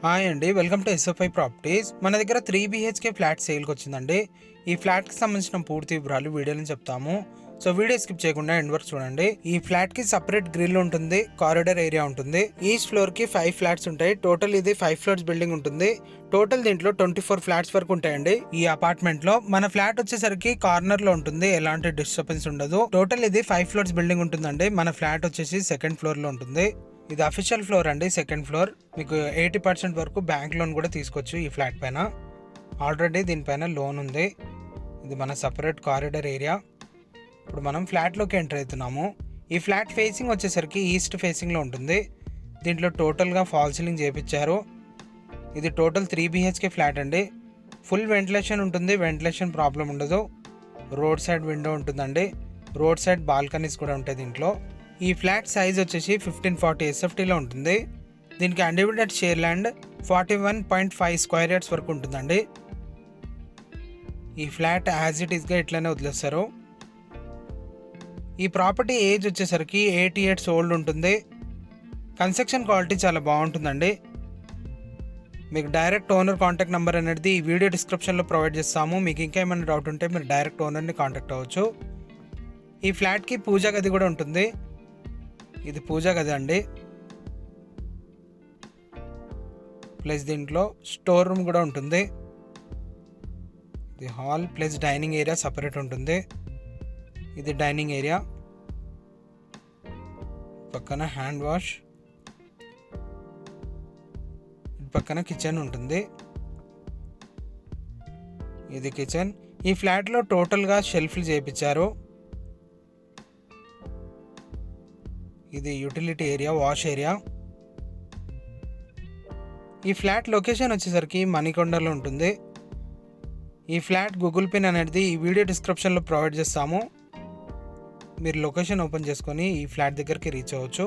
Hi అండి, welcome to SFI properties. మన దగ్గర 3 BHK ఫ్లాట్ సేల్కి వచ్చిందండి. ఈ ఫ్లాట్కి సంబంధించిన పూర్తి వివరాలు వీడియోలో చెప్తాము. సో వీడియో స్కిప్ చేయకుండా ఎండ్ వరకు చూడండి. ఈ ఫ్లాట్కి సపరేట్ గ్రిల్ ఉంటుంది, కారిడార్ ఏరియా ఉంటుంది. ఈచ్ ఫ్లోర్కి 5 ఫ్లాట్స్ ఉంటాయి. టోటల్ ఇది 5 ఫ్లోర్స్ బిల్డింగ్ ఉంటుంది. టోటల్ దీంట్లో 24 ఫ్లాట్స్ వరకు ఉంటాయండి. ఈ అపార్ట్మెంట్ లో మన ఫ్లాట్ వచ్చేసరికి కార్నర్ లో ఉంటుంది, ఎలాంటి డిస్టర్బెన్స్ ఉండదు. టోటల్ ఇది 5 ఫ్లోర్స్ బిల్డింగ్ ఉంటుందండి. మన ఫ్లాట్ వచ్చేసి సెకండ్ ఫ్లోర్ లో ఉంటుంది. ఇది అఫీషియల్ ఫ్లోర్ అండి, సెకండ్ ఫ్లోర్. మీకు 80% వరకు బ్యాంక్ లోన్ కూడా తీసుకోవచ్చు ఈ ఫ్లాట్ పైన. ఆల్రెడీ దీనిపైన లోన్ ఉంది. ఇది మన సపరేట్ కారిడార్ ఏరియా. ఇప్పుడు మనం ఫ్లాట్లోకి ఎంటర్ అవుతున్నాము. ఈ ఫ్లాట్ ఫేసింగ్ వచ్చేసరికి ఈస్ట్ ఫేసింగ్లో ఉంటుంది. దీంట్లో టోటల్గా ఫాల్ సీలింగ్ చేయించారు. ఇది టోటల్ 3 BHK ఫ్లాట్ అండి. ఫుల్ వెంటిలేషన్ ఉంటుంది, వెంటిలేషన్ ప్రాబ్లం ఉండదు. రోడ్ సైడ్ విండో ఉంటుందండి. రోడ్ సైడ్ బాల్కనీస్ కూడా ఉంటాయి దీంట్లో. ఈ ఫ్లాట్ సైజ్ వచ్చేసి 1540 SFTలో ఉంటుంది. దీనికి undivided share land 41.5 square yards వరకు ఉంటుందండి. ఈ ఫ్లాట్ యాజ్ ఇట్ ఈస్గా ఇట్లనే వదిలేస్తారు. ఈ ప్రాపర్టీ ఏజ్ వచ్చేసరికి 8 years ఓల్డ్ ఉంటుంది. కన్స్ట్రక్షన్ క్వాలిటీ చాలా బాగుంటుందండి. మీకు డైరెక్ట్ ఓనర్ కాంటాక్ట్ నెంబర్ అనేది ఈ వీడియో డిస్క్రిప్షన్లో ప్రొవైడ్ చేస్తాము. మీకు ఇంకా ఏమైనా డౌట్ ఉంటే మీరు డైరెక్ట్ ఓనర్ని కాంటాక్ట్ అవ్వచ్చు. ఈ ఫ్లాట్కి పూజా గది కూడా ఉంటుంది. ఇది పూజా గది అండి. ప్లస్ దీంట్లో స్టోర్ రూమ్ కూడా ఉంటుంది. ఇది hall plus dining area separate ఉంటుంది. ఇది డైనింగ్ ఏరియా, పక్కన హ్యాండ్ వాష్, పక్కన కిచెన్ ఉంటుంది. ఇది కిచెన్. ఈ ఫ్లాట్లో టోటల్గా షెల్ఫ్లు చేయించారు. ఇది యూటిలిటీ ఏరియా, వాష్ ఏరియా. ఈ ఫ్లాట్ లొకేషన్ వచ్చేసరికి మణికొండలో ఉంటుంది. ఈ ఫ్లాట్ గూగుల్ పిన్ అనేది ఈ వీడియో డిస్క్రిప్షన్లో ప్రొవైడ్ చేస్తాము. మీరు లొకేషన్ ఓపెన్ చేసుకొని ఈ ఫ్లాట్ దగ్గరికి రీచ్ అవ్వచ్చు.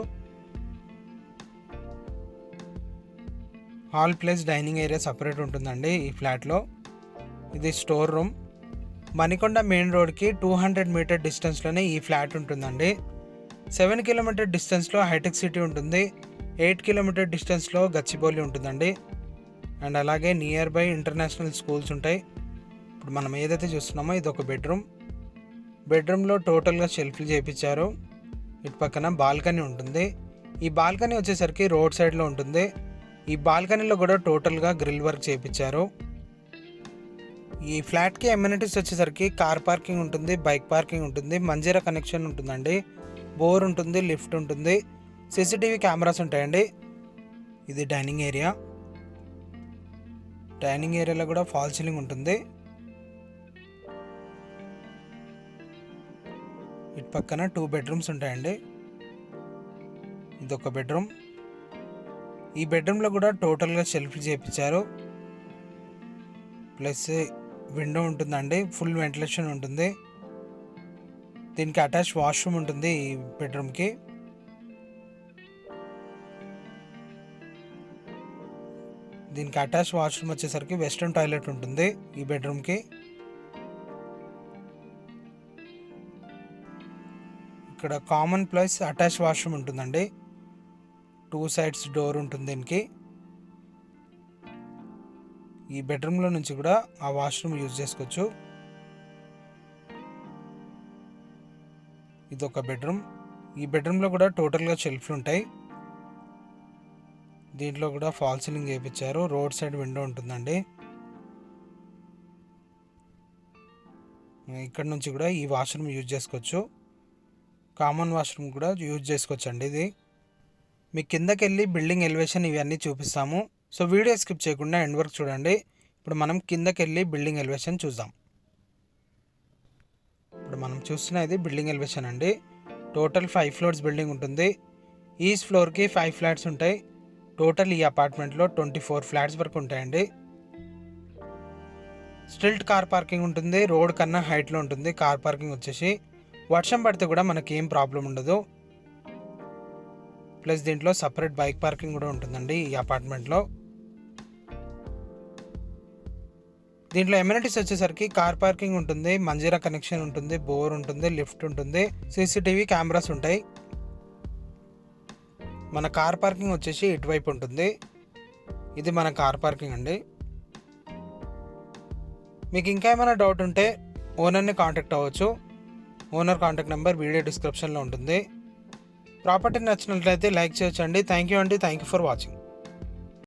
Hall plus dining area separate ఉంటుందండి ఈ ఫ్లాట్లో. ఇది స్టోర్ రూమ్. మణికొండ మెయిన్ రోడ్కి 200 మీటర్ డిస్టెన్స్లోనే ఈ ఫ్లాట్ ఉంటుందండి. 7 కిలోమీటర్ డిస్టెన్స్లో హైటెక్ సిటీ ఉంటుంది. 8 కిలోమీటర్ డిస్టెన్స్లో గచ్చిబౌలి ఉంటుందండి. అండ్ అలాగే నియర్ బై ఇంటర్నేషనల్ స్కూల్స్ ఉంటాయి. ఇప్పుడు మనం ఏదైతే చూస్తున్నామో ఇది ఒక బెడ్రూమ్. బెడ్రూమ్లో టోటల్గా షెల్ఫ్లు చేయించారు. ఇటు పక్కన బాల్కనీ ఉంటుంది. ఈ బాల్కనీ వచ్చేసరికి రోడ్ సైడ్లో ఉంటుంది. ఈ బాల్కనీలో కూడా టోటల్గా గ్రిల్ వర్క్ చేయించారు. ఈ ఫ్లాట్కి ఎమ్యూనిటీస్ వచ్చేసరికి కార్ పార్కింగ్ ఉంటుంది, బైక్ పార్కింగ్ ఉంటుంది, మంజీరా కనెక్షన్ ఉంటుందండి, బోర్ ఉంటుంది, లిఫ్ట్ ఉంటుంది, CCTV కెమెరాస్ ఉంటాయండి. ఇది డైనింగ్ ఏరియా. డైనింగ్ ఏరియాలో కూడా ఫాల్ సీలింగ్ ఉంటుంది. ఇటు పక్కన 2 బెడ్రూమ్స్ ఉంటాయండి. ఇది ఒక బెడ్రూమ్. ఈ బెడ్రూమ్లో కూడా టోటల్గా షెల్ఫ్లు చేయించారు. ప్లస్ విండో ఉంటుందండి, ఫుల్ వెంటిలేషన్ ఉంటుంది. దీనికి అటాచ్ వాష్రూమ్ ఉంటుంది ఈ బెడ్రూమ్కి. దీనికి అటాచ్ వాష్రూమ్ వచ్చేసరికి వెస్ట్రన్ టాయిలెట్ ఉంటుంది ఈ బెడ్రూమ్కి. ఇక్కడ కామన్ ప్లస్ అటాచ్ వాష్రూమ్ ఉంటుందండి. 2 sides డోర్ ఉంటుంది దీనికి. ఈ బెడ్రూమ్లో నుంచి కూడా ఆ వాష్రూమ్ యూజ్ చేసుకోవచ్చు. ఇది ఒక బెడ్రూమ్. ఈ బెడ్రూమ్లో కూడా టోటల్గా షెల్ఫ్లు ఉంటాయి. దీంట్లో కూడా ఫాల్ సీలింగ్ చేయించారు. రోడ్ సైడ్ విండో ఉంటుందండి. ఇక్కడ నుంచి కూడా ఈ వాష్రూమ్ యూజ్ చేసుకోవచ్చు. కామన్ వాష్రూమ్ కూడా యూజ్ చేసుకోవచ్చు అండి. ఇది మీ కిందకి వెళ్ళి బిల్డింగ్ ఎలివేషన్ ఇవన్నీ చూపిస్తాము. సో వీడియో స్కిప్ చేయకుండా ఎండ్ వరకు చూడండి. ఇప్పుడు మనం కిందకి వెళ్ళి బిల్డింగ్ ఎలివేషన్ చూద్దాం. ఇప్పుడు మనం చూస్తున్నది బిల్డింగ్ ఎలివేషన్ అండి. టోటల్ 5 ఫ్లోర్స్ బిల్డింగ్ ఉంటుంది. ఈచ్ ఫ్లోర్కి 5 ఫ్లాట్స్ ఉంటాయి. టోటల్ ఈ అపార్ట్మెంట్లో 24 ఫ్లాట్స్ వరకు ఉంటాయండి. స్టిల్ట్ కార్ పార్కింగ్ ఉంటుంది. రోడ్ కన్నా హైట్లో ఉంటుంది కార్ పార్కింగ్ వచ్చేసి. వర్షం పడితే కూడా మనకి ఏం ప్రాబ్లం ఉండదు. ప్లస్ దీంట్లో సపరేట్ బైక్ పార్కింగ్ కూడా ఉంటుందండి ఈ అపార్ట్మెంట్లో. దీంట్లో ఎమ్యూనిటీస్ వచ్చేసరికి కార్ పార్కింగ్ ఉంటుంది, మంజీరా కనెక్షన్ ఉంటుంది, బోర్ ఉంటుంది, లిఫ్ట్ ఉంటుంది, CCTV కెమెరాస్ ఉంటాయి. మన కార్ పార్కింగ్ వచ్చేసి ఇటువైపు ఉంటుంది. ఇది మన కార్ పార్కింగ్ అండి. మీకు ఇంకా ఏమైనా డౌట్ ఉంటే ఓనర్ని కాంటాక్ట్ అవ్వచ్చు. ఓనర్ కాంటాక్ట్ నెంబర్ వీడియో డిస్క్రిప్షన్లో ఉంటుంది. ప్రాపర్టీ నచ్చినట్లయితే లైక్ చేయొచ్చండి. థ్యాంక్ యూ అండి. Thank you for watching.